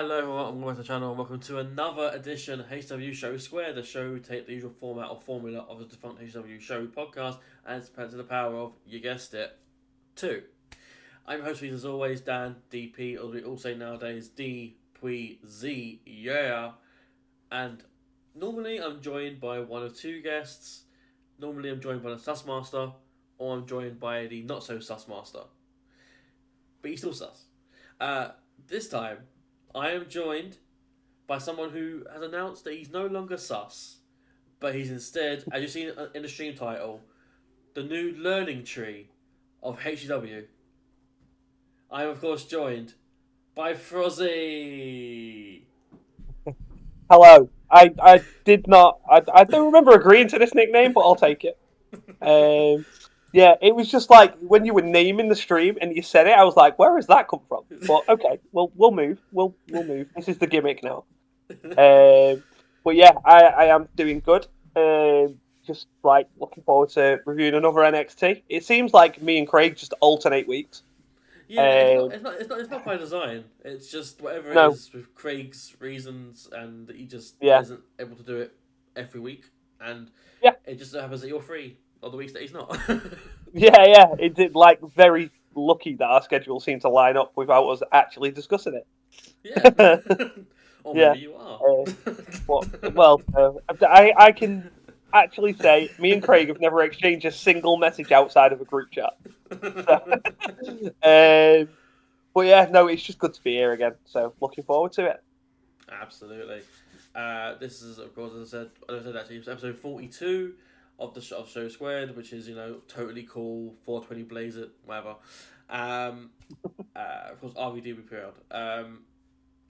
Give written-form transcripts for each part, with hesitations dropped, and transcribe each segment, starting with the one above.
Hello everyone, and welcome to the channel, and welcome to another edition of HCW Show Squared, the show take the usual format or formula of the defunct HCW Show podcast and it's presented to the power of, you guessed it, two. I'm your host for these as always, Dan, DP, or we all say nowadays, D-P-Z, yeah. And normally I'm joined by one of two guests. Normally I'm joined by the Sus Master, or I'm joined by the not so Sus Master. But he's still sus. This time, I am joined by someone who has announced that he's no longer sus, but he's instead, as you've seen in the stream title, the new learning tree of HCW. I am, of course, joined by Frozzy. Hello. I did not. I don't remember agreeing to this nickname, but I'll take it. Yeah, it was just like when you were naming the stream and you said it, I was like, "Where has that come from?" But okay, we'll move. We'll move. This is the gimmick now. But yeah, I am doing good. Just like looking forward to reviewing another NXT. It seems like me and Craig just alternate weeks. Yeah, Um, it's not by design. It's just whatever it no, is with Craig's reasons, and he just yeah, isn't able to do it every week, and yeah, it just so happens that you're free on the weeks that he's not. yeah. It did like very lucky that our schedule seemed to line up without us actually discussing Yeah, it. or Yeah. maybe you are. I can actually say me and Craig have never exchanged a single message outside of a group chat. So, but yeah, no, it's just good to be here again. So looking forward to it. Absolutely. This is, of course, as I said actually, it's episode 42 of the of Show Squared, which is, totally cool, 420 blaze it, whatever. Of course, RVD we period.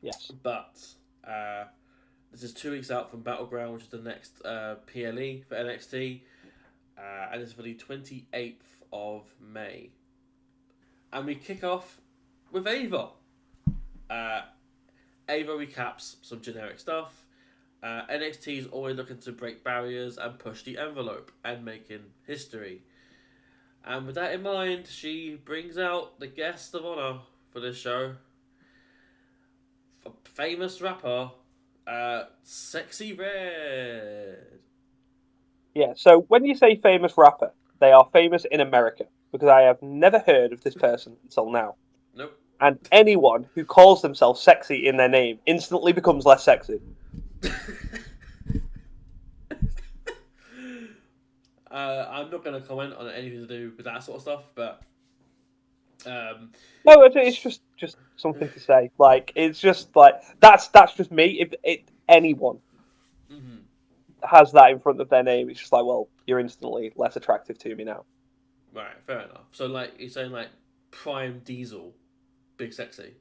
Yes. But this is 2 weeks out from Battleground, which is the next PLE for NXT, and it's for the 28th of May. And we kick off with Ava. Ava recaps some generic stuff. NXT is always looking to break barriers and push the envelope and making history. And with that in mind, she brings out the guest of honor for this show, a famous rapper, Sexyy Red. Yeah. So when you say famous rapper, they are famous in America because I have never heard of this person until now. Nope. And anyone who calls themselves sexy in their name instantly becomes less sexy. I'm not going to comment on anything to do with that sort of stuff, but No, it's just something to say. Like it's just like that's just me. If anyone mm-hmm. has that in front of their name, it's just like, well, you're instantly less attractive to me now. Right, fair enough. So, like, you're saying, like, Prime Diesel, Big Sexy.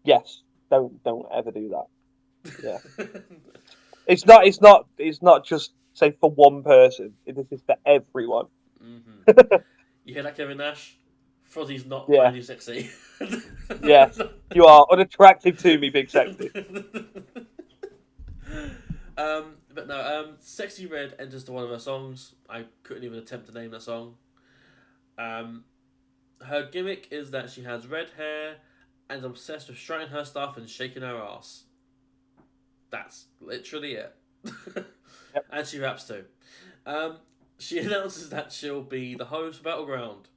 Yes, don't ever do that. Yeah, it's not just say for one person. This is for everyone. Mm-hmm. You hear that, Kevin Nash? Frozzy's not Yeah, finding you sexy. yes, you are unattractive to me, big sexy. But no, Sexyy Red enters to one of her songs. I couldn't even attempt to name that song. Her gimmick is that she has red hair and is obsessed with shredding her stuff and shaking her ass. That's literally it. Yep. And she raps too. She announces that she'll be the host of Battleground.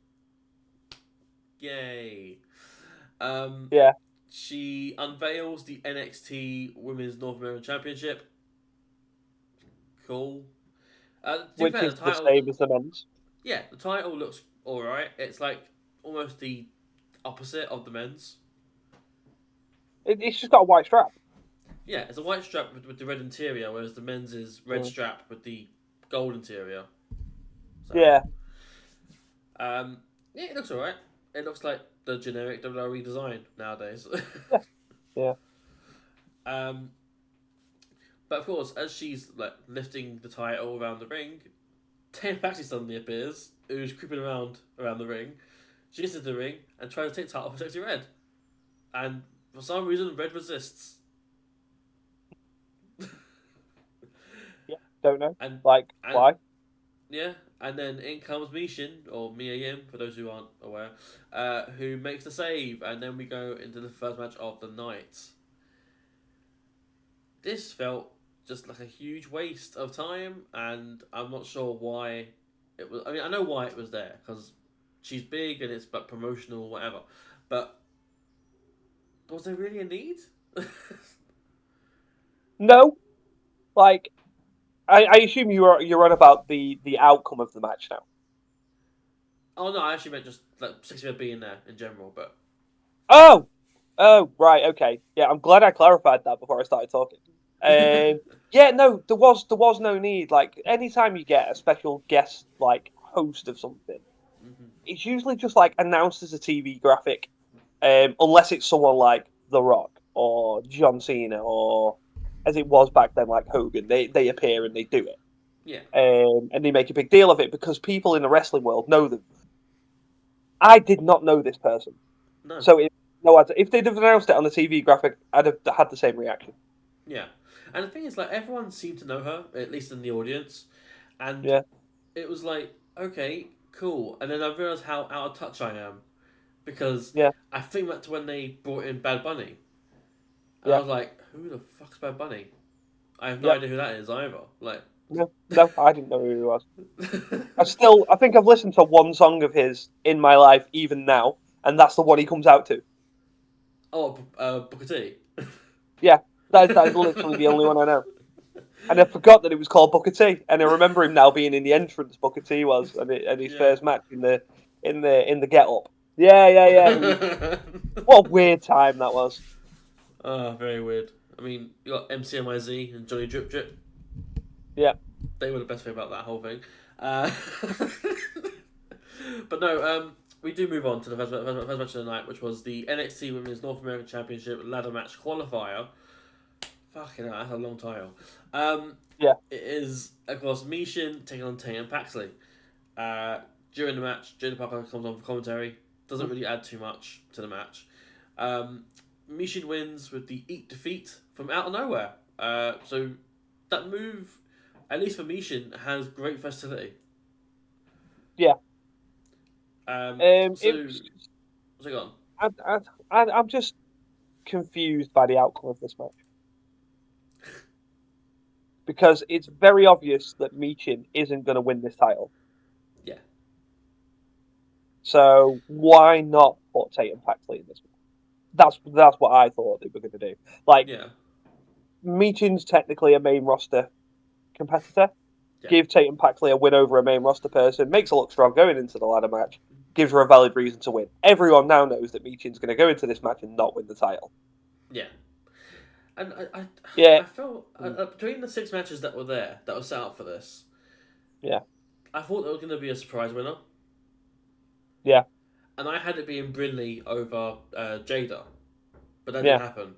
Yay. Yeah, She unveils the NXT Women's North American Championship. Cool. To be which fair, is the same as the men's. yeah, the title looks alright. It's like almost the opposite of the men's. It's just got a white strap. Yeah, it's a white strap with the red interior, whereas the men's is red strap with the gold interior. So, Yeah, yeah, it looks alright. It looks like the generic WWE design nowadays. yeah. But of course, as she's like lifting the title around the ring, Taya Paxley suddenly appears, who's creeping around the ring. She gets into the ring and tries to take the title from Sexyy Red, and for some reason, Red resists. Yeah, don't know. and Like, and why? yeah, and then in comes Mishin or Mia Yim for those who aren't aware, who makes the save, and then we go into the first match of the night. this felt just like a huge waste of time, and I'm not sure why it was. I mean, I know why it was there because she's big and it's but promotional, whatever. But was there really a need? No, like I assume you're on about the outcome of the match now. Oh no, I actually meant just like Sexyy Red being there in general, but Oh, oh, right, okay, yeah. I'm glad I clarified that before I started talking. Yeah, no, there was no need. Like, anytime you get a special guest like host of something, Mhm. it's usually just like announced as a TV graphic, unless it's someone like The Rock or John Cena or as it was back then, like Hogan. They appear and they do it, Yeah, and they make a big deal of it because people in the wrestling world know them. I did not know this person. no, So no, if they'd have announced it on the TV graphic, I'd have had the same reaction. yeah. And the thing is, like, everyone seemed to know her, at least in the audience, and Yeah, it was like, okay, cool. And then I realized how out of touch I am because yeah, I think that's when they brought in Bad Bunny, and I yeah, was like, who the fuck's Bad Bunny? I have no yeah. idea who that is either. Like, No, no, I didn't know who he was. I think I've listened to one song of his in my life, even now, and that's the one he comes out to. oh, Booker T. Yeah, that is literally the only one I know. And I forgot that it was called Booker T. And I remember him now being in the entrance. Booker T was, and his Yeah. first match in the Get Up. Yeah, yeah, yeah. What a weird time that was. Ah, very weird. I mean, you got MCMIZ and Johnny Drip Drip. Yeah, They were the best thing about that whole thing. Uh, but no, we do move on to the first match of the night, which was the NXT Women's North American Championship ladder match qualifier. Fucking hell, that's a long title. yeah, It is, of course, Mishin taking on Tay and Paxley. Uh, during the match, Jada Parker comes on for commentary. Doesn't really add too much to the match. Um, Mishin wins with the Eat Defeat from out of nowhere. So that move, at least for Mishin, has great versatility. yeah. It So, was. what's it on? I'm just confused by the outcome of this match because it's very obvious that Michin isn't going to win this title. Yeah, So why not put Tatum Paxley in this match? That's what I thought they were going to do. Like, yeah, Michin's technically a main roster competitor. yeah, Give Tatum Paxley a win over a main roster person, makes her look strong going into the ladder match, gives her a valid reason to win. Everyone now knows that Michin's going to go into this match and not win the title. yeah. And Yeah, I felt between the six matches that were there, that were set up for this, yeah, I thought there was going to be a surprise winner. yeah, And I had it being Brinley over Jada, but that didn't yeah, happen.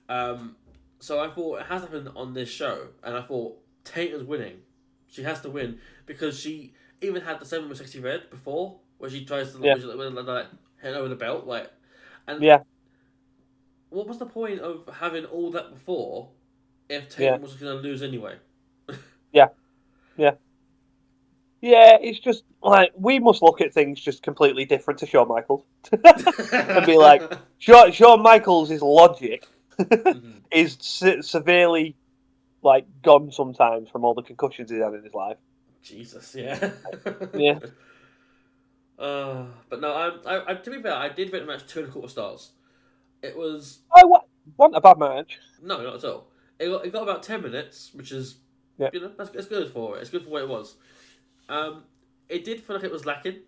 Um, so I thought it has happened on this show, and I thought Tatum's winning. She has to win because she even had the segment with Sexyy Red before, where she tries to yeah, like hand over the belt, like. And yeah, what was the point of having all that before if yeah, Tatum was going to lose anyway? yeah, yeah. Yeah, it's just like we must look at things just completely different to Shawn Michaels and be like, Shawn Michaels' logic Mhm. is severely like gone sometimes from all the concussions he's had in his life. Jesus, yeah. Yeah, But no, to be fair, I did rate the match 2.25 stars. It was I want a bad match. no, not at all. It got about 10 minutes, which is Yeah, that's good for it. It's good for what it was. Um, it did feel like it was lacking,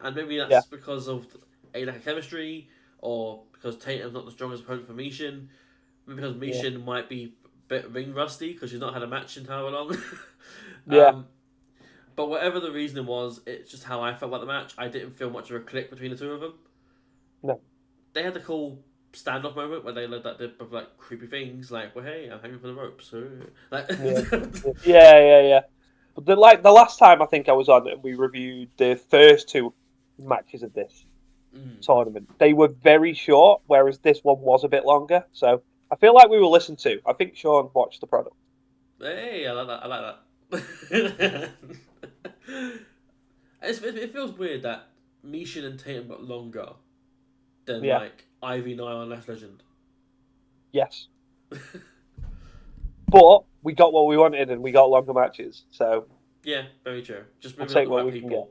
and maybe yeah, that's because of a lack of chemistry, or because Tatum's not the strongest opponent for Mishin, maybe because yeah, Mishin might be a bit ring rusty because she's not had a match in however long. yeah. um, but whatever the reason was, it's just how I felt about the match. I didn't feel much of a click between the two of them. No, They had the cool standoff moment where they looked like did like creepy things like, "Well, hey, I'm hanging from the ropes." Like, yeah, yeah, yeah, yeah. But the last time I think I was on, we reviewed the first two matches of this mm. tournament. They were very short, whereas this one was a bit longer. So I feel like we were listened to. I think Sean watched the product. Hey, I like that. I like that. It feels weird that Mishin and Tatum got longer than Yeah. like Ivy Nile and Last Legend. Yes. But we got what we wanted, and we got longer matches. So Yeah, very true. Just we'll moving on take to what right we can get.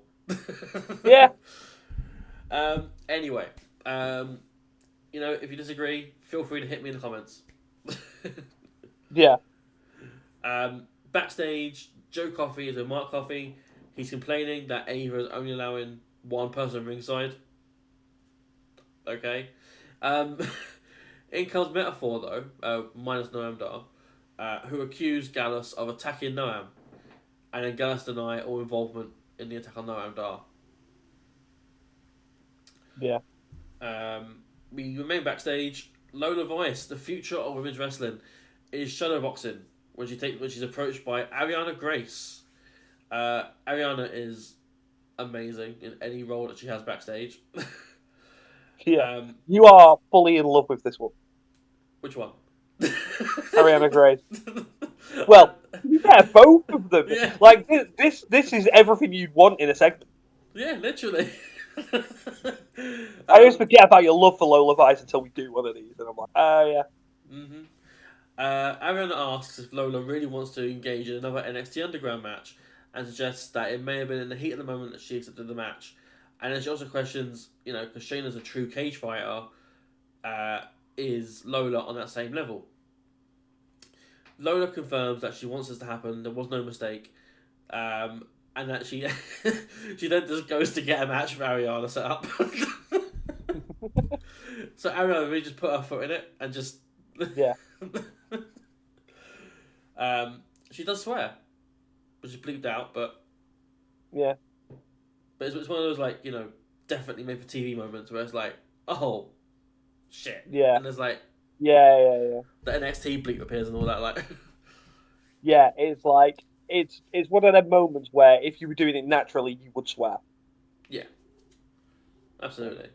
people. Yeah. Anyway, if you disagree, feel free to hit me in the comments. Yeah. Backstage, Joe Coffey is with Mark Coffey. He's complaining that Ava is only allowing one person ringside. Okay. In comes Metaphor, though, minus Noam Dar, who accused Gallus of attacking Noam. And then Gallus denied all involvement in the attack on Noam Dar. Yeah. We remain backstage. Lola Vice, the future of women's wrestling, is shadowboxing when she's approached by Ariana Grace. Ariana is amazing in any role that she has backstage. Yeah. You are fully in love with this one. Which one? Ariana Grace. Well, yeah, both of them. Yeah. Like this is everything you'd want in a segment. Yeah, literally. I always forget about your love for Lola Vice until we do one of these, and I'm like, oh yeah. Mm-hmm. Ariana asks if Lola really wants to engage in another NXT Underground match, and suggests that it may have been in the heat of the moment that she accepted the match. And then she also questions, because Shayna's a true cage fighter, is Lola on that same level? Lola confirms that she wants this to happen. There was no mistake, and that she she then just goes to get a match for Ariana set up. So Ariana really just put her foot in it and just Yeah. She does swear, which is bleeped out, but yeah, but it's one of those definitely made for TV moments where it's like, oh shit, yeah, and there's like yeah. the NXT bleep appears and all that like. Yeah, it's like it's one of them moments where if you were doing it naturally, you would swear. Yeah, absolutely.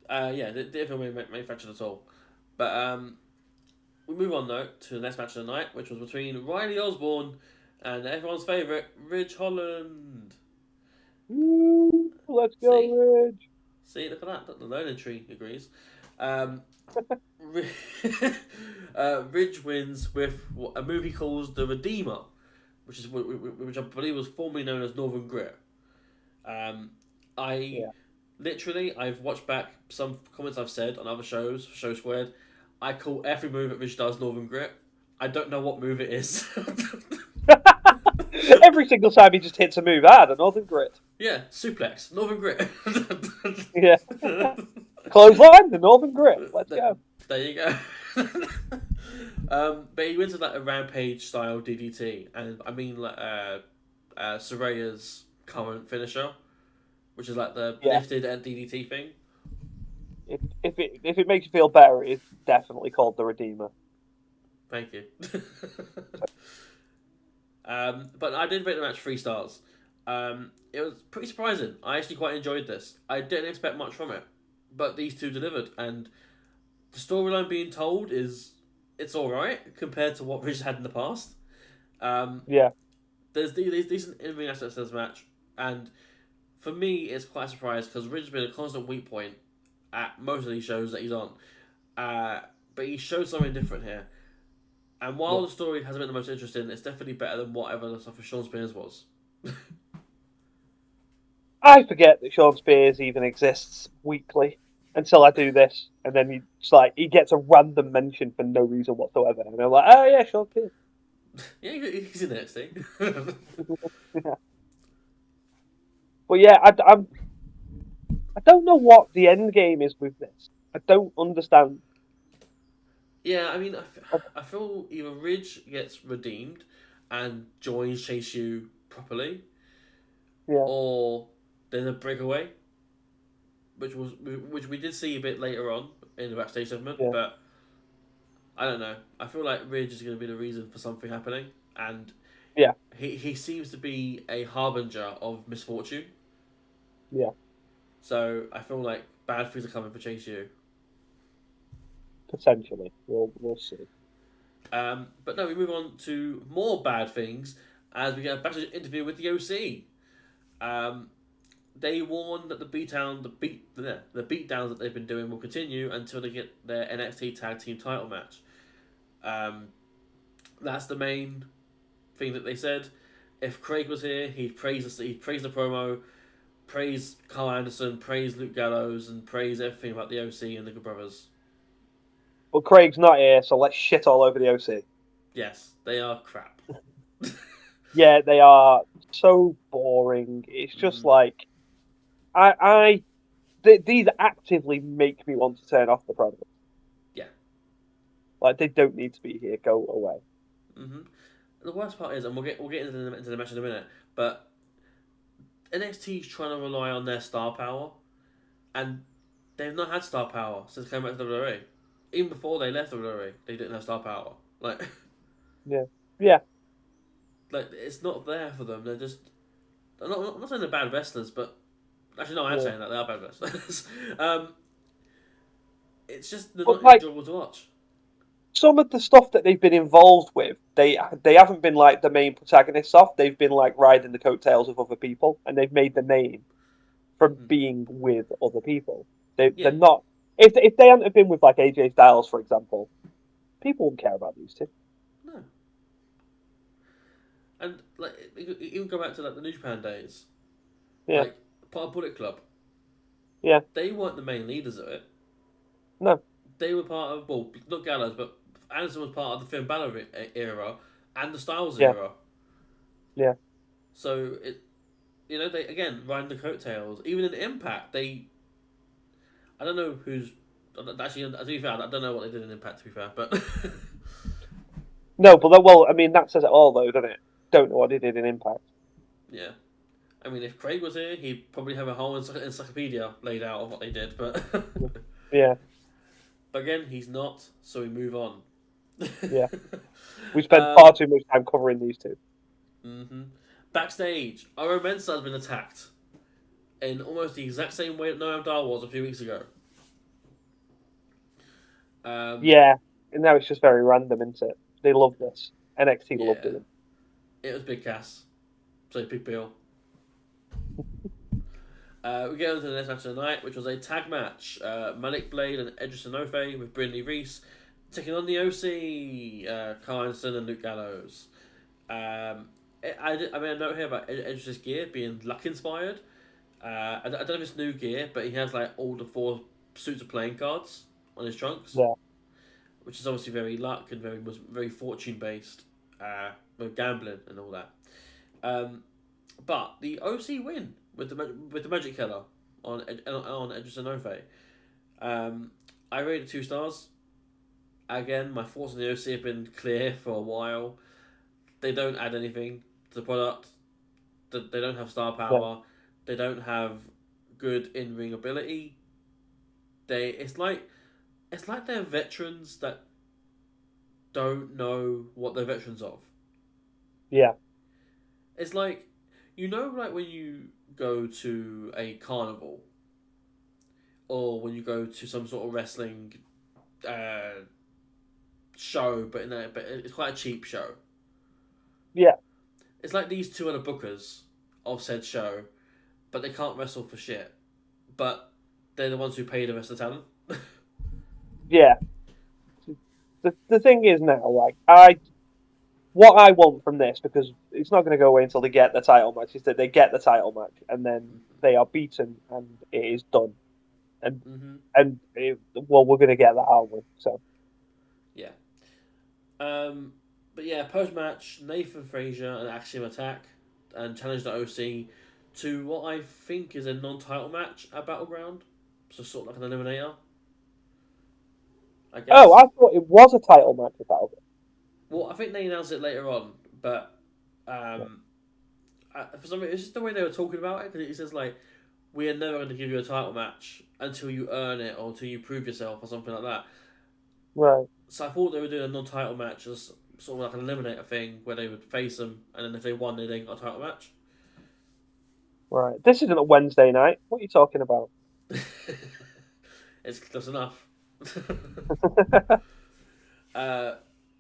They definitely manufactured at all, but we move on though to the next match of the night, which was between Riley Osborne and everyone's favourite Ridge Holland. Ooh, let's go, Ridge. See, look at that. The learning tree agrees. Ridge wins with what a movie calls The Redeemer, which I believe was formerly known as Northern Grit. I've watched back some comments I've said on other shows, Show Squared. I call every move that Ridge does Northern Grit. I don't know what move it is. Every single time he just hits a move, the Northern Grit. Yeah, suplex, Northern Grit. Yeah. Clothesline, the Northern Grit. Let's go. There you go. But he wins with a Rampage style DDT, and I mean Saraya's current finisher, which is like the lifted and DDT thing. If it makes you feel better, it's definitely called the Redeemer. Thank you. But I did rate the match 3 stars. It was pretty surprising. I actually quite enjoyed this. I didn't expect much from it, but these two delivered, and the storyline being told it's all right compared to what Ridge had in the past. There's decent in-ring aspects to this match, and for me, it's quite a surprise because Ridge has been a constant weak point at most of these shows that he's on, but he showed something different here. And while the story hasn't been the most interesting, it's definitely better than whatever the stuff with Sean Spears was. I forget that Sean Spears even exists weekly until I do this, and then he gets a random mention for no reason whatsoever, and I'm like, oh yeah, Sean Spears. Yeah, he's in it, see. But yeah, I don't know what the end game is with this. I don't understand. Yeah, I mean, I feel either Ridge gets redeemed and joins Chase U properly, or there's a breakaway, which we did see a bit later on in the backstage segment, but I don't know. I feel like Ridge is going to be the reason for something happening, and he seems to be a harbinger of misfortune. Yeah. So I feel like bad things are coming for Chase U. Potentially, we'll see. But no, we move on to more bad things as we get a backstage interview with the OC. They warn that the beatdowns that they've been doing will continue until they get their NXT Tag Team title match. That's the main thing that they said. If Craig was here, he'd praise the promo, praise Carl Anderson, praise Luke Gallows, and praise everything about the OC and the Good Brothers. But Craig's not here, so let's shit all over the OC. Yes, they are crap. Yeah, they are so boring. It's just like these actively make me want to turn off the product. Yeah. Like they don't need to be here. Go away. Mm-hmm. The worst part is, and we'll get into the match in a minute, but NXT's trying to rely on their star power, and they've not had star power since coming back to WWE. Even before they left WWE, they didn't have star power. Like, Yeah. like it's not there for them. They're just. I'm not saying they're bad wrestlers, but actually, no, I am saying that they are bad wrestlers. It's just they're But not like enjoyable to watch. some of the stuff that they've been involved with, they haven't been like the main protagonists of. They've been like riding the coattails of other people, and they've made the name from being with other people. They're Yeah, not. If they hadn't have been with like AJ Styles, for example, people wouldn't care about these two. no. And like even go back to like the New Japan days, Yeah. like part of Bullet Club. Yeah. They weren't the main leaders of it. No. They were part of not Gallows, but Anderson was part of the Finn Balor era and the Styles Yeah. era. Yeah. So they again riding the coattails. Even in Impact, I don't know who's actually. To be fair, I don't know what they did in Impact. To be fair, but No, but well, I mean that says it all, though, doesn't it? Don't know what he did in Impact. yeah. I mean, if Craig was here, he'd probably have a whole encyclopedia laid out of what they did. But Yeah. but again, he's not, so we move on. Yeah. We spent far too much time covering these two. Mm-hmm. Backstage, Oro Mensah has been attacked in almost the exact same way that Noam Dar was a few weeks ago. Yeah, and now it's just very random, isn't it? They love this. NXT loved it. It was Big Cass, so Big Bill. We get on to the next match of the night, which was a tag match. Malik Blade and Edris Enofe with Brindley Reese taking on the OC, Carl Anderson and Luke Gallows. I note here about Edris's gear being luck inspired. I don't know if it's new gear, but he has like all the 4 suits of playing cards on his trunks. Yeah. Which is obviously very luck and very fortune based, with gambling and all that. But the OC win with the Magic Killer on Edris Enofe. I rated 2 stars. Again, my thoughts on the OC have been clear for a while. They don't add anything to the product. They don't have star power. Yeah. They don't have good in-ring ability. It's like they're veterans that don't know what they're veterans of. Yeah. It's like, like when you go to a carnival or when you go to some sort of wrestling show, but it's quite a cheap show. Yeah. It's like these two are the bookers of said show, but they can't wrestle for shit. But they're the ones who pay the rest of the talent. Yeah. The thing is now, like, what I want from this, because it's not going to go away until they get the title match, is that they get the title match and then they are beaten and it is done. And we're going to get that, aren't we? So. Yeah. But yeah, post match, Nathan Frazier and Axiom attack and challenge the OC to what I think is a non-title match at Battleground, so sort of like an eliminator. I guess. Oh, I thought it was a title match at Battleground. Well, I think they announced it later on, but for some reason, it's just the way they were talking about it, because it says like, we are never going to give you a title match until you earn it or until you prove yourself or something like that. Right. So I thought they were doing a non-title match as sort of like an eliminator thing where they would face them, and then if they won, they then got a title match. Right. This isn't a Wednesday night. What are you talking about? It's close enough.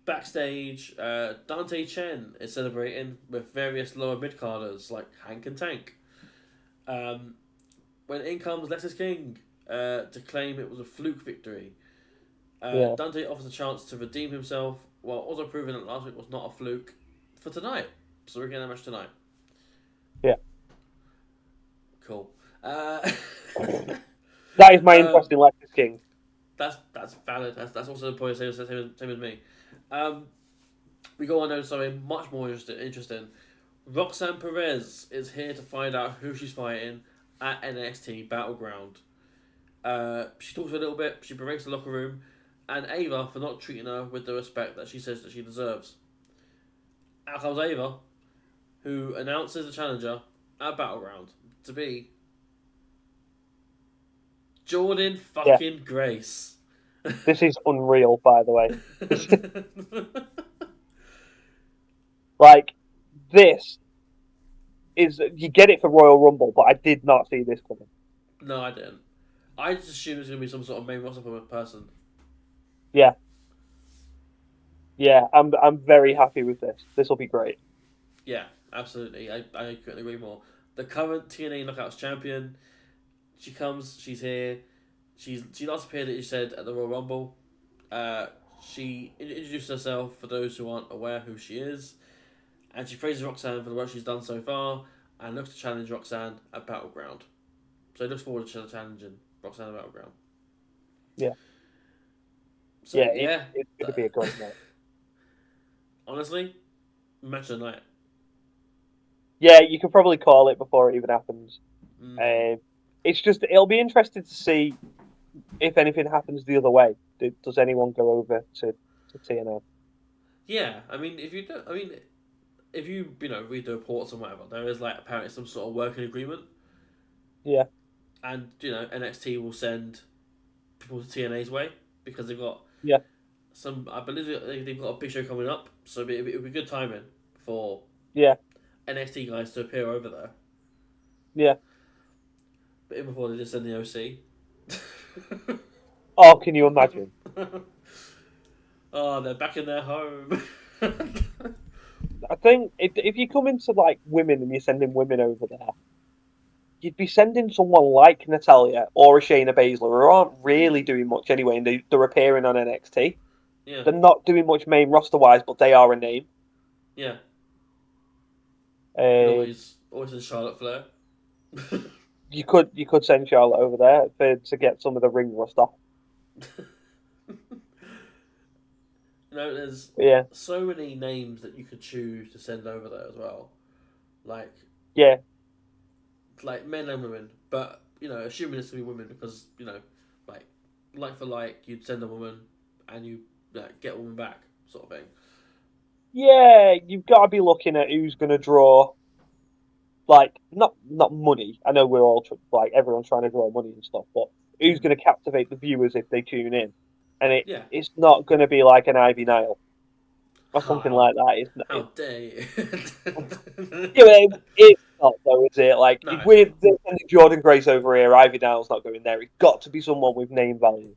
Backstage, Dante Chen is celebrating with various lower mid-carders like Hank and Tank. When in comes Lexus King to claim it was a fluke victory. Dante offers a chance to redeem himself Well, also proving that last week was not a fluke for tonight. So we're getting that match tonight. Yeah. Cool. That is my interest in Lexus King. That's valid. That's also the point. Same as me. We go on to something much more interesting. Roxanne Perez is here to find out who she's fighting at NXT Battleground. She talks a little bit. She berates the locker room, and Ava for not treating her with the respect that she says that she deserves. Out comes Ava, who announces the challenger at Battleground to be Jordan fucking Grace. This is unreal, by the way. Like, this is, you get it for Royal Rumble, but I did not see this coming. No, I didn't. I just assumed it was going to be some sort of main roster person. Yeah. Yeah, I'm very happy with this. This will be great. Yeah, absolutely. I couldn't agree more. The current TNA Knockouts champion, she comes, she's here. She last appeared, as you said, at the Royal Rumble. She introduced herself for those who aren't aware who she is, and she praises Roxanne for the work she's done so far, and looks to challenge Roxanne at Battleground. So he looks forward to challenging Roxanne at Battleground. Yeah. So, yeah. It's going to be a great night. Honestly, match of the night. Yeah, you could probably call it before it even happens. Mm. It's just, it'll be interesting to see if anything happens the other way. Does anyone go over to TNA? Yeah, I mean, if you read the reports and whatever, there is like apparently some sort of working agreement. Yeah. And NXT will send people to TNA's way because they've got I believe they've got a big show coming up, so it'll be good timing for NXT guys to appear over there. Yeah. But even before they just send the OC. Oh, can you imagine? Oh, they're back in their home. I think if you come into like women and you're sending women over there, you'd be sending someone like Natalya or a Shayna Baszler, who aren't really doing much anyway, and they're appearing on NXT. Yeah. They're not doing much main roster wise, but they are a name. Yeah. Always in Charlotte Flair. You could send Charlotte over there to get some of the ring rust off. There's so many names that you could choose to send over there as well. Like men and women, but assuming it's to be women because like for like, you'd send a woman and you get a woman back, sort of thing. Yeah, you've got to be looking at who's going to draw. Like not money. I know we're all everyone's trying to draw money and stuff, but who's going to captivate the viewers if they tune in? And it's not going to be like an Ivy Nile or something like that. How dare you? It's not though, is it? Like, no, if we're sending Jordan Grace over here, Ivy Nile's not going there. It's got to be someone with name value.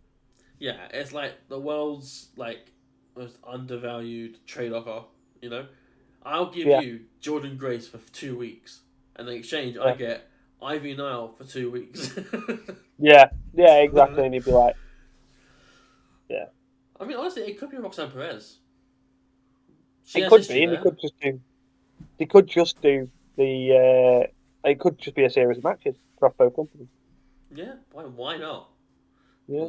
Yeah, it's like the world's most undervalued trade offer. I'll give you Jordan Grace for 2 weeks, and in exchange, I get Ivy Nile for 2 weeks. yeah, exactly. And you'd be like, I mean, honestly, it could be Roxanne Perez. It could be, and they could just do the. It could just be a series of matches across both companies. Yeah, why not? Yeah.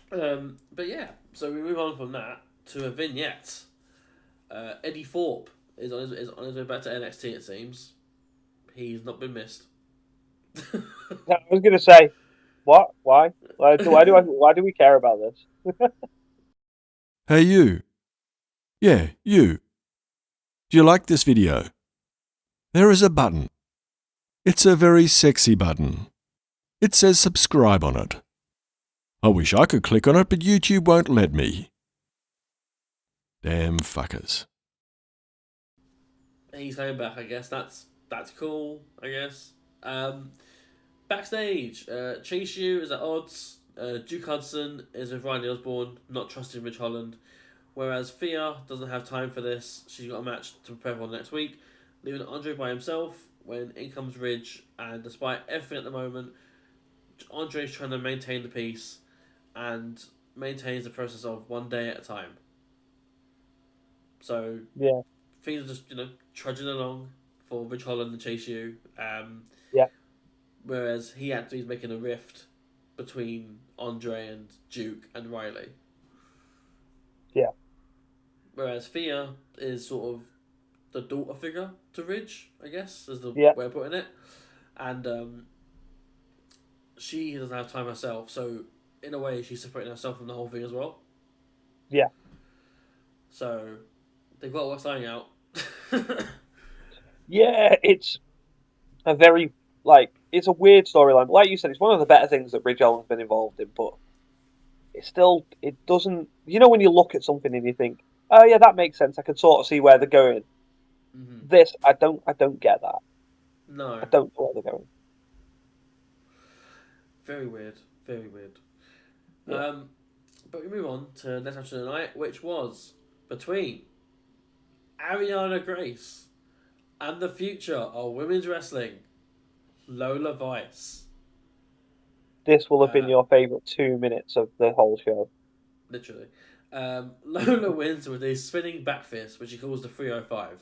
But yeah, so we move on from that to a vignette. Eddie Thorpe is on his way back to NXT. It seems he's not been missed. I was gonna say, what? Why? Why do we care about this? Hey you. Yeah, you. Do you like this video? There is a button. It's a very sexy button. It says subscribe on it. I wish I could click on it, but YouTube won't let me. Damn fuckers. He's coming back, I guess. That's cool, I guess. Backstage, Chase U is at odds. Duke Hudson is with Riley Osborne, not trusting Rich Holland. Whereas Thea doesn't have time for this. She's got a match to prepare for next week, leaving Andre by himself when in comes Ridge. And despite everything at the moment, Andre's trying to maintain the peace. And maintains the process of one day at a time. So Yeah. things are just trudging along for Rich Holland and Chase U. Yeah. Whereas he actually is making a rift between Andre and Duke and Riley. Yeah. Whereas Thea is sort of the daughter figure to Ridge, I guess, is the Yeah. way of putting it. And she doesn't have time herself, so in a way she's separating herself from the whole thing as well. Yeah. So they've got to work something out. Yeah, it's a very, like, it's a weird storyline. Like you said, it's one of the better things that Ridge Holland's been involved in, but it doesn't, when you look at something and you think, oh yeah, that makes sense. I can sort of see where they're going. Mm-hmm. This, I don't get that. No. I don't know where they're going. Very weird. Very weird. Yeah. But we move on to next match of the night, which was between Ariana Grace and the future of women's wrestling, Lola Vice. This will have been your favourite 2 minutes of the whole show. Literally. Lola wins with a spinning back fist, which she calls the 305.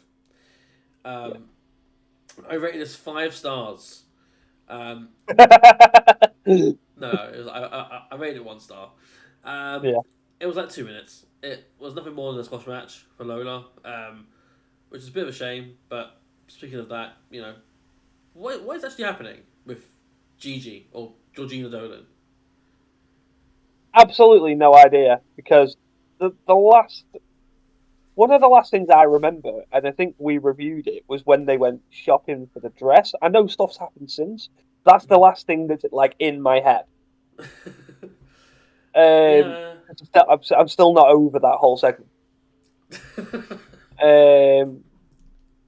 I rated this 5 stars. No, I rated it 1 star. Yeah. It was like 2 minutes. It was nothing more than a squash match for Lola, which is a bit of a shame. But speaking of that, what is actually happening with Gigi or Georgina Dolan? Absolutely no idea, because the last one of the last things I remember, and I think we reviewed it, was when they went shopping for the dress. I know stuff's happened since. That's the last thing that's like in my head. Yeah. I'm still not over that whole segment.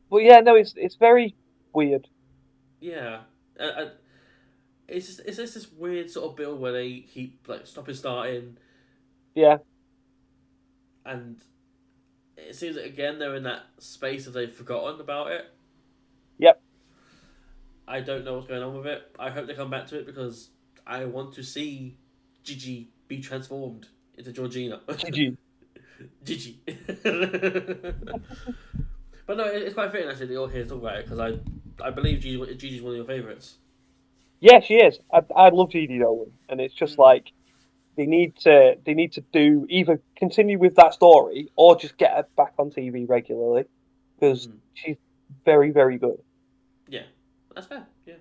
But yeah, no, it's very weird. Yeah. It's just this weird sort of build where they keep like stopping starting, Yeah, and it seems that again they're in that space that they've forgotten about it. yep. I don't know what's going on with it. I hope they come back to it because I want to see Gigi be transformed into Georgina. GG. Gigi. But no, it's quite fitting actually that you're here to talk about it because I believe Gigi's one of your favourites. Yeah, she is. I love Gigi Dolan, and it's just like they need to do either continue with that story or just get her back on TV regularly, because she's very, very good. Yeah, that's fair. Yeah,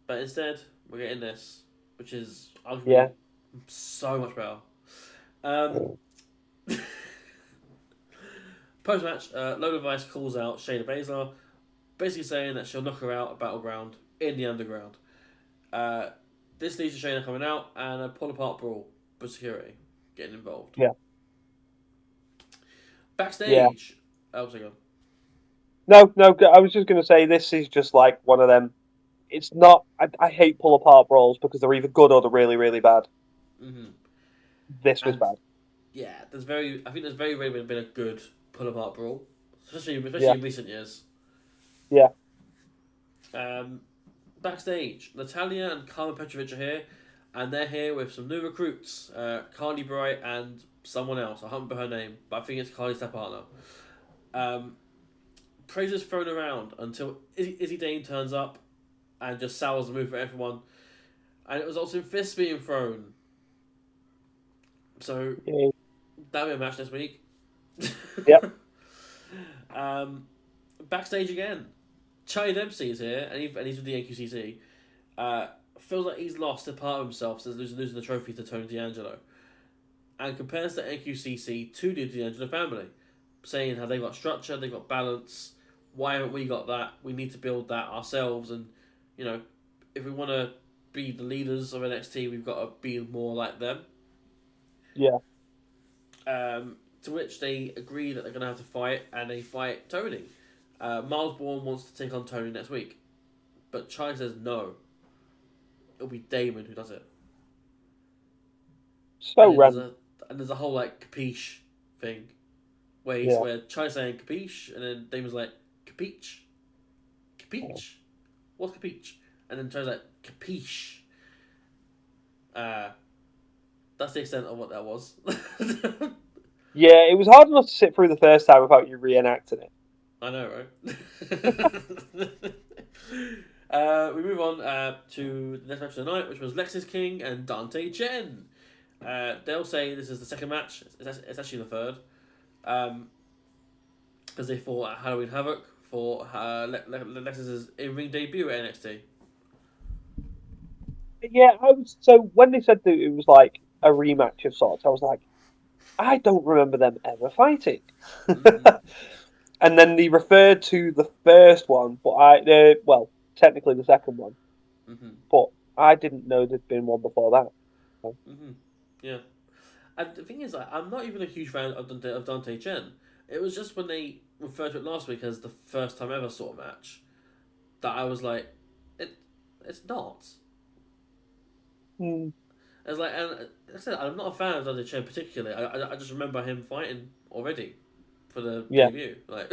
but instead we're getting this, which is arguably so much better. Post match, Lola Vice calls out Shayna Baszler, basically saying that she'll knock her out at Battleground in the underground. This leads to Shayna coming out and a pull apart brawl for security getting involved. Yeah. Backstage. Oh, sorry, go on. No. I was just going to say this is just like one of them. It's not. I hate pull apart brawls because they're either good or they're really, really bad. Mm-hmm. This was bad. Yeah, I think there's very rarely been a good pull apart brawl, especially in recent years. Yeah. Backstage, Natalia and Carmen Petrovic are here, and they're here with some new recruits, Carly Bright and someone else. I can't remember her name, but I think it's Carly's step partner. Praise is thrown around until Izzy Dane turns up and just sours the move for everyone. And it was also fists being thrown. So, that'll be a match this week. Yep. Backstage again. Charlie Dempsey is here, and he's with the NQCC. Feels like he's lost a part of himself since losing the trophy to Tony D'Angelo. And compares the NQCC to the D'Angelo family, saying how they've got structure, they've got balance. Why haven't we got that? We need to build that ourselves. And, if we want to be the leaders of NXT, we've got to be more like them. Yeah. To which they agree that they're going to have to fight, and they fight Tony. Miles Bourne wants to take on Tony next week, but Charlie says no. It'll be Damon who does it. So random. And there's a whole capiche thing, where Charlie's saying capiche, and then Damon's like capiche, what's capiche, and then Charlie's like capiche. that's the extent of what that was. Yeah, it was hard enough to sit through the first time without you reenacting it. I know, right? We move on to the next match of the night, which was Lexis King and Dante Chen. They'll say this is the second match. It's actually the third. Because they fought at Halloween Havoc for Lexis's in-ring debut at NXT. Yeah, so when they said that it was like a rematch of sorts, I was like, I don't remember them ever fighting. Mm-hmm. And then they referred to the first one, but well, technically the second one, Mm-hmm. but I didn't know there'd been one before that. So. Mm-hmm. Yeah. And the thing is, I'm not even a huge fan of Dante Chen. It was just when they referred to it last week as the first time ever sort of match that I was like, it's not. Mm. It's like, and like I said, I'm not a fan of Dante Chen particularly. I just remember him fighting already for the debut. Like,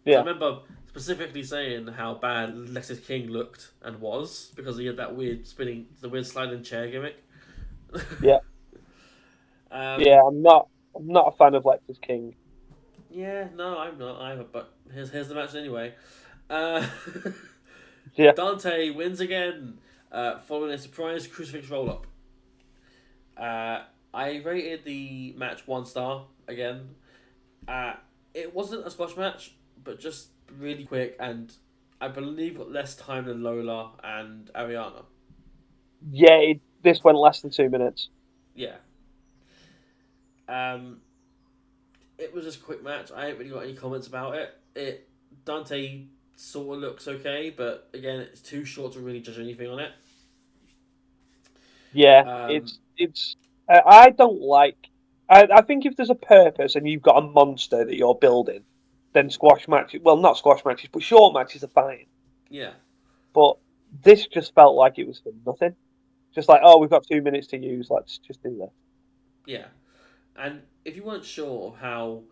I remember specifically saying how bad Lexis King looked and was because he had that weird sliding chair gimmick. Yeah. Yeah, I'm not a fan of Lexis King. Yeah, no, I'm not either. But here's the match anyway. Uh, Yeah. Dante wins again, following a surprise crucifix roll up. I rated the match 1 star again. It wasn't a squash match, but just really quick, and I believe got less time than Lola and Ariana. Yeah, this went less than 2 minutes. Yeah. It was just a quick match. I ain't really got any comments about it. Dante sort of looks okay, but again, it's too short to really judge anything on it. Yeah, it's. I don't like. I think if there's a purpose and you've got a monster that you're building, then squash matches. Well, not squash matches, but short matches are fine. Yeah. But this just felt like it was for nothing. Just like, oh, we've got 2 minutes to use. Let's just do this. Yeah. And if you weren't sure of how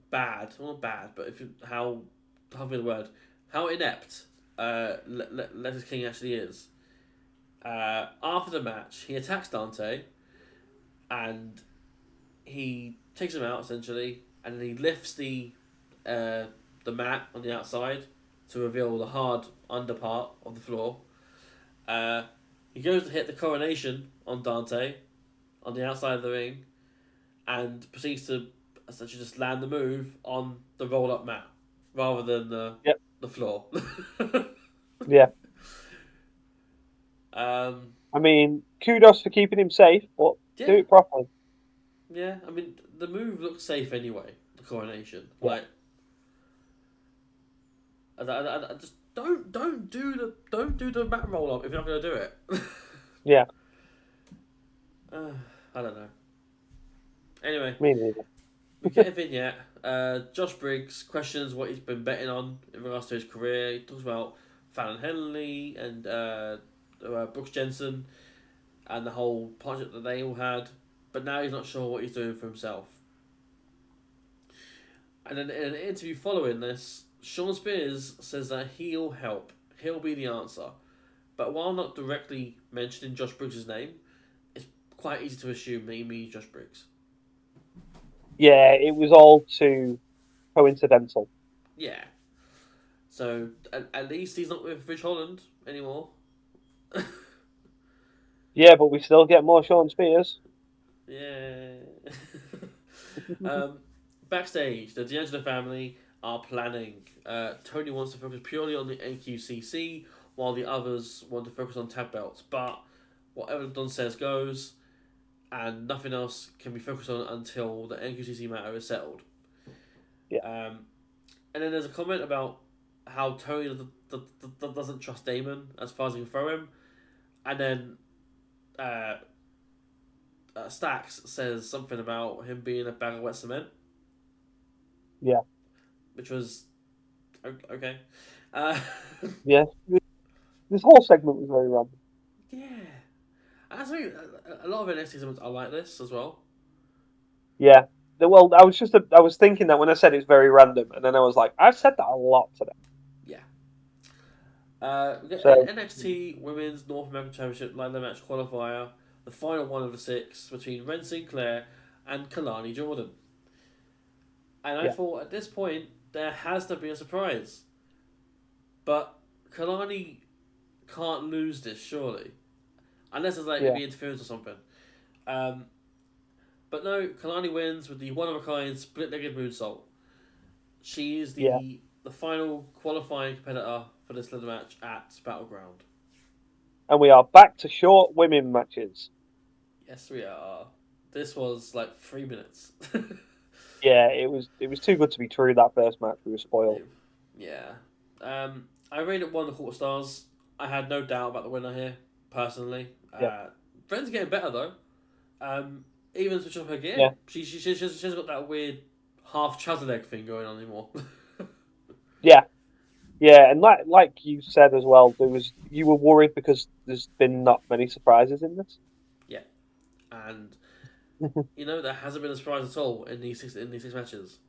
bad, well, not bad, but how inept Lexis King actually is. After the match, he attacks Dante, and he takes him out essentially, and then he lifts the mat on the outside to reveal the hard under part of the floor. He goes to hit the coronation on Dante on the outside of the ring, and proceeds to essentially just land the move on the roll up mat rather than the floor. Yeah. I mean, kudos for keeping him safe, but do it properly. Yeah, I mean the move looks safe anyway. The coronation, yeah. I just don't do the mat roll up if you're not gonna do it. Yeah. I don't know. Anyway, me neither. We get a vignette. Josh Briggs questions what he's been betting on in regards to his career. He talks about Fallon Henley and Brooks Jensen and the whole partnership that they all had, but now he's not sure what he's doing for himself. And then in an interview following this, Sean Spears says that he'll help. He'll be the answer. But while not directly mentioning Josh Briggs' name, it's quite easy to assume that he means Josh Briggs. Yeah, it was all too coincidental. Yeah. So, at least he's not with Rich Holland anymore. Yeah, but we still get more Sean Spears. Yeah. Backstage, the D'Angelo family are planning. Tony wants to focus purely on the NQCC, while the others want to focus on tag belts. But whatever Don says goes, and nothing else can be focused on until the NQCC matter is settled. Yeah. And then there's a comment about how Tony doesn't trust Damon as far as he can throw him. And then Stax says something about him being a bag of wet cement. Yeah. Which was okay. Yeah. This whole segment was very random. Yeah. I think a lot of NXT segments are like this as well. Yeah. Well, I was thinking that when I said it's very random, and then I was like, I've said that a lot today. Yeah. We get NXT Women's North American Championship ladder match qualifier. the final one of the 6 between Ren Sinclair and Kalani Jordan. And I thought at this point there has to be a surprise. But Kalani can't lose this, surely. Unless there's maybe interference or something. But no, Kalani wins with the one-of-a-kind split-legged moonsault. She is the final qualifying competitor for this leather match at Battleground. And we are back to short women matches. Yes, we are. This was 3 minutes. Yeah, it was too good to be true, that first match. We were spoiled. Yeah. I rated it 1.25 stars. I had no doubt about the winner here, personally. Ren's getting better, though. Even switching up her gear. She's got that weird half trouser leg thing going on anymore. Yeah, and like you said as well, you were worried because there's been not many surprises in this. Yeah, and there hasn't been a surprise at all in these 6 matches.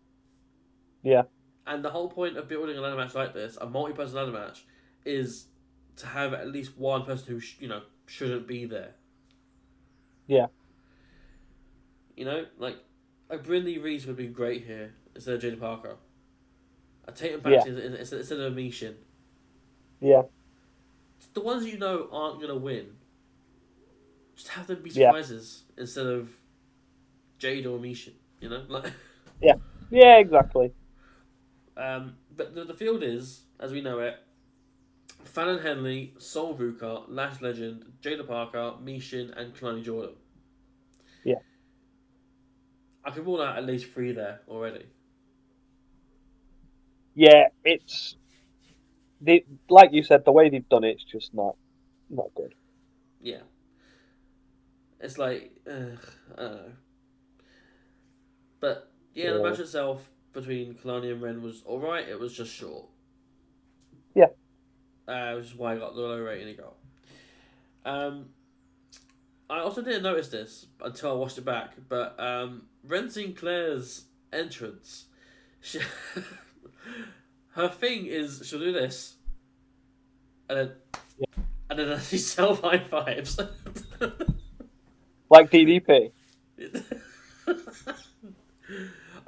Yeah, and the whole point of building a ladder match like this, a multi-person ladder match, is to have at least one person who shouldn't be there. Yeah. A Brindley Reese would be great here instead of Jada Parker. A Tatum Paxton instead of a Mishin. Yeah. The ones aren't going to win, just have them be surprises instead of Jade or Mishin, Yeah, exactly. But the field is, as we know it, Fallon Henley, Sol Ruka, Lash Legend, Jada Parker, Mishin, and Kalani Jordan. Yeah. I can rule out at least 3 there already. Yeah, like you said, the way they've done it's just not good. Yeah. It's I don't know. But the match itself between Kalani and Ren was alright. It was just short. Yeah. Which is why I got the low rating it got. I also didn't notice this until I watched it back, but Ren Sinclair's entrance, her thing is she'll do this, and then she self high fives. Like DDP.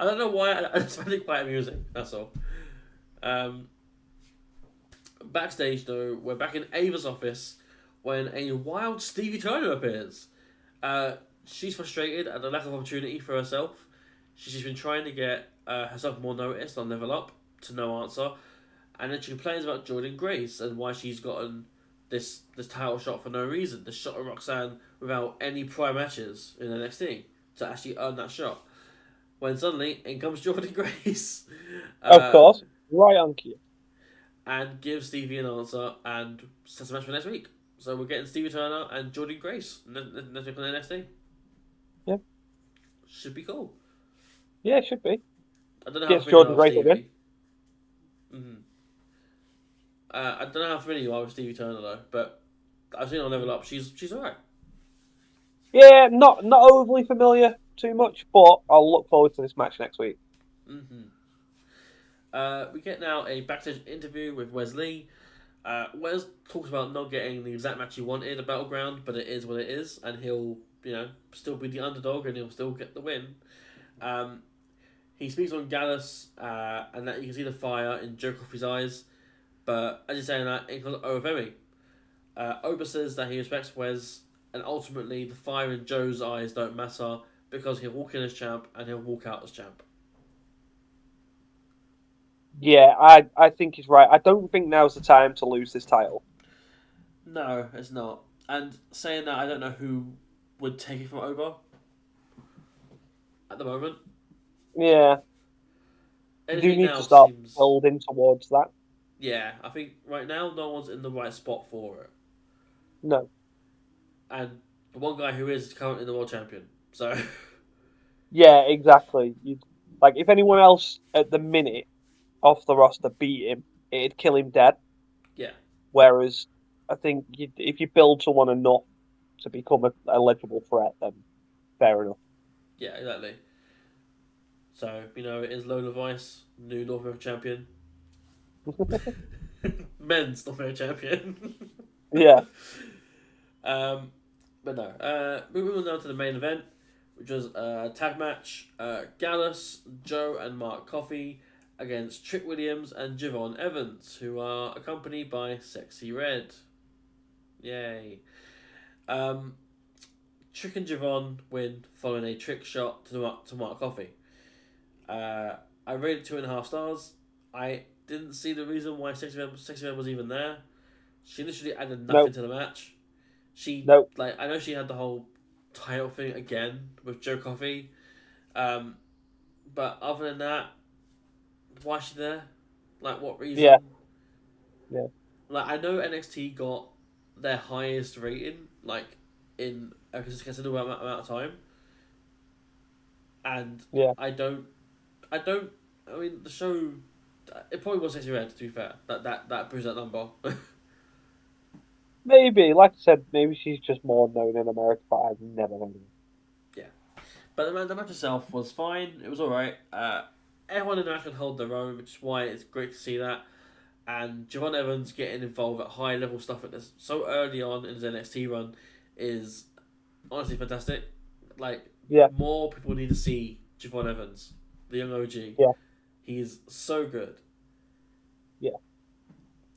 I don't know why. I just find it quite amusing. That's all. Backstage, though, we're back in Ava's office when a wild Stevie Turner appears. She's frustrated at the lack of opportunity for herself. She's been trying to get herself more noticed on Level Up, to no answer. And then she complains about Jordan Grace and why she's gotten this title shot for no reason. The shot of Roxanne without any prior matches in NXT to actually earn that shot. When suddenly, in comes Jordan Grace. Of course. Right on cue. And gives Stevie an answer and sets a match for next week. So we're getting Stevie Turner and Jordan Grace next week on NXT. Yeah. Should be cool. Yeah, it should be. I don't know Yes, how Jordan Grace will win. I don't know how familiar you are with Stevie Turner though, but I've seen her on Level Up. She's alright. Yeah, not overly familiar too much, but I'll look forward to this match next week. We get now a backstage interview with Wes Lee. Wes talks about not getting the exact match he wanted at Battleground, but it is what it is, and he'll still be the underdog and he'll still get the win. He speaks on Gallus, and that you can see the fire in Joe Coffey's eyes, but as he's saying that, it comes over Femi. Oba says that he respects Wes, and ultimately the fire in Joe's eyes don't matter because he'll walk in as champ and he'll walk out as champ. Yeah, I think he's right. I don't think now's the time to lose this title. No, it's not. And saying that, I don't know who would take it from Oba at the moment. Yeah. Anything You do need now to start seems... building towards that. Yeah, I think right now no one's in the right spot for it. No. And the one guy who is currently the world champion, so... Yeah, exactly. If anyone else at the minute off the roster beat him, it'd kill him dead. Yeah. Whereas, I think if you build someone enough to become a legible threat, then fair enough. Yeah, exactly. So, it is Lola Vice, new North American champion. Men's North American champion. Yeah. But no. Moving on down to the main event, which was a tag match. Gallus, Joe, and Mark Coffey against Trick Williams and Javon Evans, who are accompanied by Sexyy Red. Yay. Trick and Javon win following a trick shot to Mark Coffey. I rated 2.5 stars. I didn't see the reason why Sexyy Red was even there. She literally added nothing to the match. I know she had the whole title thing again with Joe Coffey. But other than that, why is she there? Like, what reason? Yeah. Like, I know NXT got their highest rating, like, in a considerable amount of time. And I mean, the show, it probably was Sexyy Red, to be fair. That proves that number. Maybe, like I said, maybe she's just more known in America, but I've never known her. Yeah. But the match itself was fine. It was alright. Everyone in the match can hold their own, which is why it's great to see that. And Javon Evans getting involved at high level stuff at this so early on in his NXT run is honestly fantastic. Like, more people need to see Javon Evans, the young OG. Yeah. He's so good. Yeah.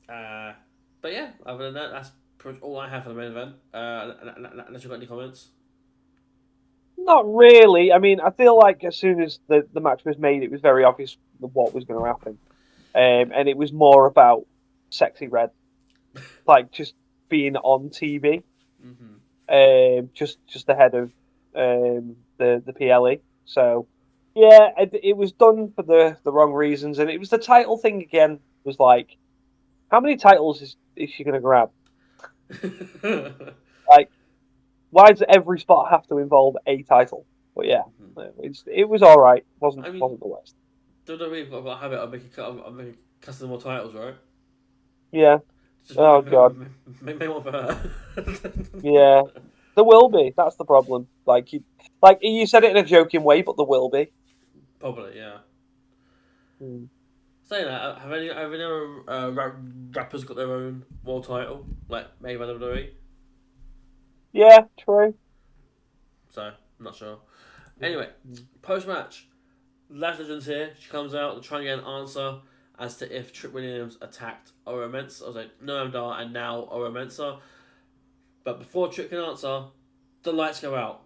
But yeah, other than that, that's pretty much all I have for the main event. Unless you've got any comments. Not really. I mean, I feel like as soon as the match was made, it was very obvious what was going to happen. And it was more about Sexyy Red, like just being on TV, just ahead of the PLE. So yeah, it was done for the wrong reasons, and it was the title thing again. Was like, how many titles is she going to grab? Like, why does every spot have to involve a title? But yeah, it was all right. Wasn't the worst. WWE got a habit of making custom more titles, right? Yeah. God. Make one for her. Yeah. There will be. That's the problem. Like you said it in a joking way, but there will be. Probably, yeah. Hmm. Saying that, have any rappers got their own world title, like made by WWE? Yeah, true. So, I'm not sure. Anyway, post match, Lash Legend's here. She comes out to try and get an answer as to if Trick Williams attacked Oro Mensah. I was like, Noam Dar and now Oro Mensah. But before Trick can answer, the lights go out.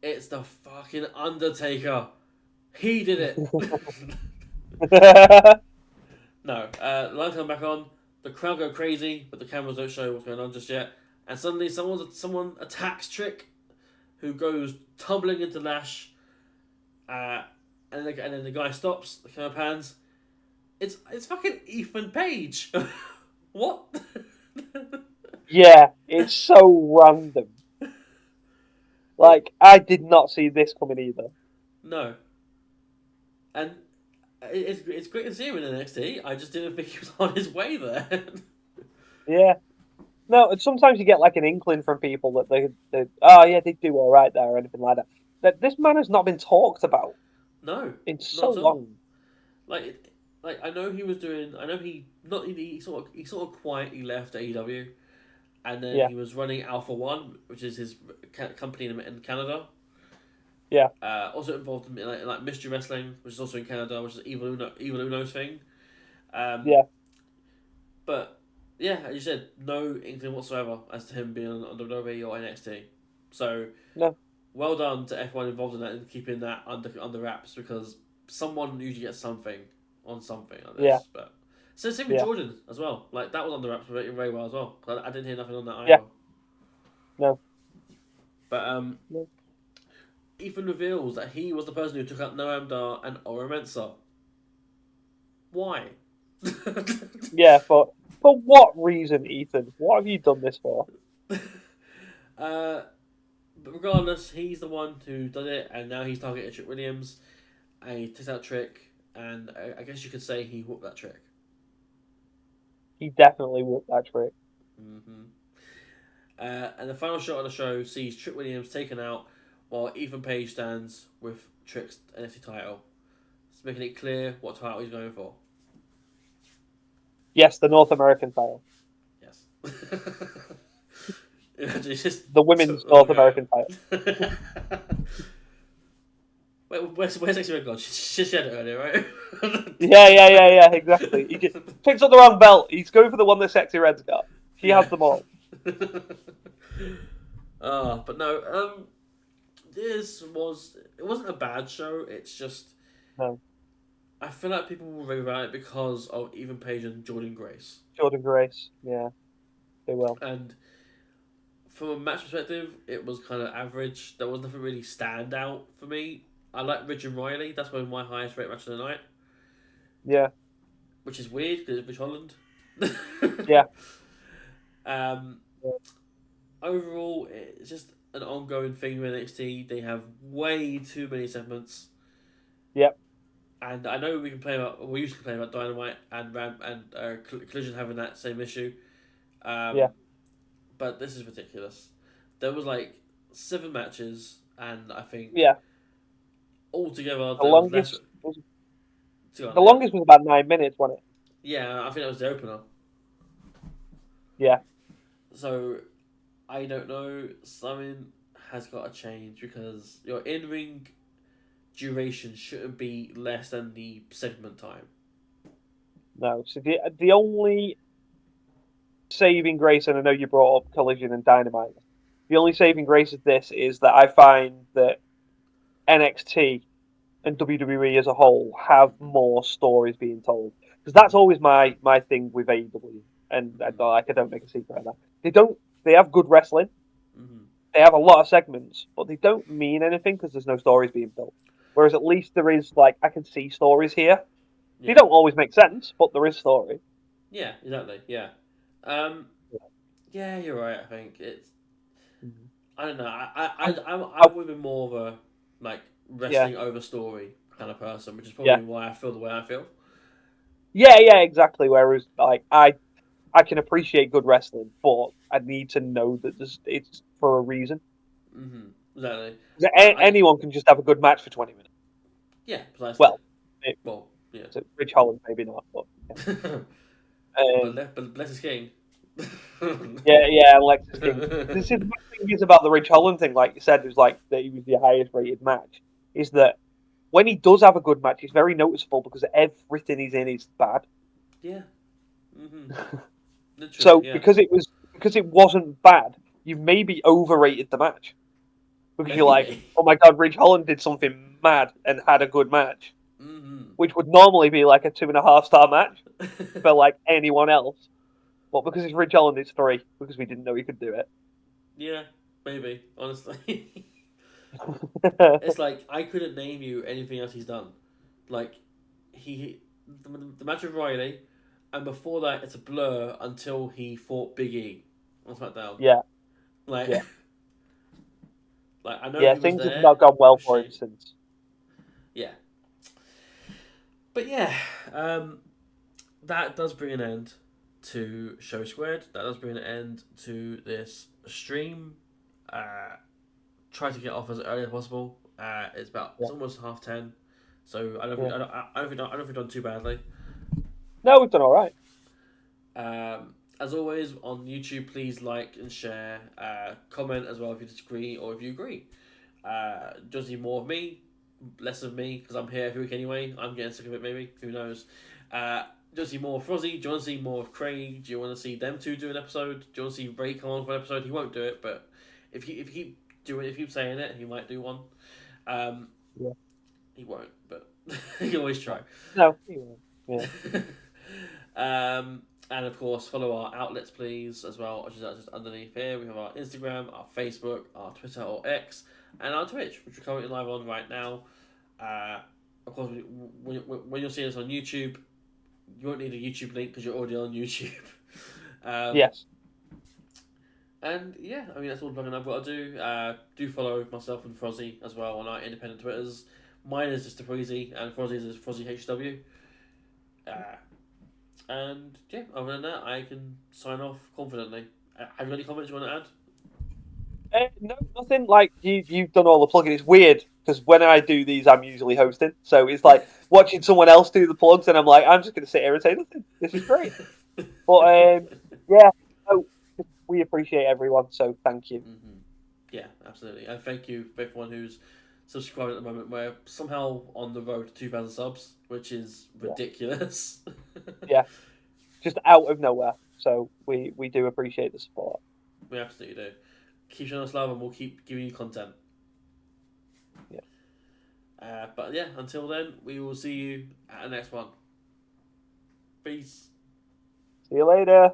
It's the fucking Undertaker. He did it. No, lights come back on. The crowd go crazy, but the cameras don't show what's going on just yet. And suddenly, someone attacks Trick, who goes tumbling into Lash. And then the guy stops. The camera pans. It's fucking Ethan Page. What? Yeah, it's so random. Like, I did not see this coming either. No. And it's great to see him in NXT. I just didn't think he was on his way there. Yeah. No, and sometimes you get like an inkling from people that they they do all right there or anything like that. That this man has not been talked about. No. In so long. Like I know he was doing. I know he sort of quietly left AEW, and then he was running Alpha One, which is his company in Canada. Yeah. Also involved in like Mystery Wrestling, which is also in Canada, which is Evil Uno's thing. Yeah. But yeah, as you said, no inkling whatsoever as to him being on WWE or NXT. So well done to everyone involved in that and keeping that under wraps, because someone usually gets something on something like this. Yeah. But so same with Jordan as well. Like that was under wraps very well as well. I didn't hear nothing on that either. Yeah. No. But Ethan reveals that he was the person who took out Noam Dar and Oro Mensah. Why? Yeah, but for what reason, Ethan? What have you done this for? But regardless, he's the one who did it, and now he's targeted Trick Williams, and he takes out Trick, and I guess you could say he whooped that Trick. He definitely whooped that Trick. Mm-hmm. And the final shot of the show sees Trick Williams taken out, while Ethan Page stands with Trick's NXT title. It's making it clear what title he's going for. Yes, the North American title. Yes. It's just the women's North American title. Where's Sexyy Red gone? She said it earlier, right? Yeah, exactly. He just picks up the wrong belt. He's going for the one that Sexyy Red's got. She has them all. But no, it wasn't a bad show. It's just No. I feel like people will rave about it because of Ethan Page and Jordan Grace. Jordan Grace, yeah, they will. And from a match perspective, it was kind of average. There was nothing really stand out for me. I like Ridge and Riley. That's one of my highest rate matches of the night. Yeah. Which is weird because it's Rich Holland. Yeah. Overall, it's just an ongoing thing with NXT. They have way too many segments. Yep. And I know we used to complain about Dynamite and Collision having that same issue. Yeah. But this is ridiculous. There was like 7 matches, and I think altogether the longest was was about 9 minutes, wasn't it? Yeah, I think that was the opener. Yeah. So I don't know. Something has got to change because your in-ring duration shouldn't be less than the segment time. No. So the only saving grace, and I know you brought up Collision and Dynamite, the only saving grace of this is that I find that NXT and WWE as a whole have more stories being told. Because that's always my thing with AEW, and I don't make a secret of that. They have good wrestling. Mm-hmm. They have a lot of segments, but they don't mean anything because there's no stories being built. Whereas at least there is, like, I can see stories here. Yeah. They don't always make sense, but there is story. Yeah, exactly. Yeah. Yeah, you're right. I think it's. I don't know. I would be more of a like wrestling over story kind of person, which is probably why I feel the way I feel. Yeah, exactly. Whereas, like, I can appreciate good wrestling, but I need to know that it's for a reason. Mm-hmm. Exactly. Anyone can just have a good match for 20 minutes. Yeah, precisely. Yeah. So Rich Holland, maybe not, but. Yeah. But bless his king. yeah, Alexis King. This is the thing is about the Rich Holland thing, like you said, it was like that he was the highest rated match. Is that when he does have a good match, he's very noticeable because everything he's in is bad. Yeah. Mm-hmm. So because it wasn't bad, you maybe overrated the match because you're like, oh my god, Rich Holland did something mad and had a good match, which would normally be like a 2.5-star match for like anyone else. But because it's Rich Holland, it's 3 because we didn't know he could do it. Yeah, maybe. Honestly, it's like I couldn't name you anything else he's done. Like the match with Riley, and before that, it's a blur until he fought Big E on SmackDown. Yeah, like I know. Yeah, things have not gone well for him since. Yeah, but yeah, that does bring an end to Show Squared. That does bring an end to this stream. Try to get off as early as possible. It's almost 10:30, so I don't think we've done too badly. No, we've done all right. As always on YouTube, please like and share. Comment as well if you disagree or if you agree. Do you want to see more of me, less of me because I'm here every week anyway. I'm getting sick of it. Maybe who knows. Do you want to see more of Frozzy? Do you want to see more of Craig? Do you want to see them two do an episode? Do you want to see Ray come on for an episode? He won't do it, but if he keeps saying it, he might do one. He won't, but he can always try. No, he won't. Yeah. And of course, follow our outlets, please, as well, which is just underneath here. We have our Instagram, our Facebook, our Twitter or X, and our Twitch, which we're currently live on right now. Of course, when you're seeing us on YouTube, you won't need a YouTube link because you're already on YouTube. Yes. And yeah, I mean, that's all the plugging I've got to do. Do follow myself and Frozzy as well on our independent Twitters. Mine is just Frozzy, and Frozzy's is Frozzy HCW. And yeah, other than that, I can sign off confidently. Have you got any comments you want to add? No, nothing. Like you've done all the plugging. It's weird because when I do these, I'm usually hosting, so it's like watching someone else do the plugs, and I'm just going to sit here and say nothing. This is great. But yeah, we appreciate everyone, so thank you. Mm-hmm. Yeah, absolutely. And thank you for everyone who's subscribed at the moment. We're somehow on the road to 2,000 subs, which is ridiculous. Yeah, just out of nowhere. So we do appreciate the support. We absolutely do. Keep showing us love and we'll keep giving you content. Yeah. But yeah, until then, we will see you at the next one. Peace. See you later.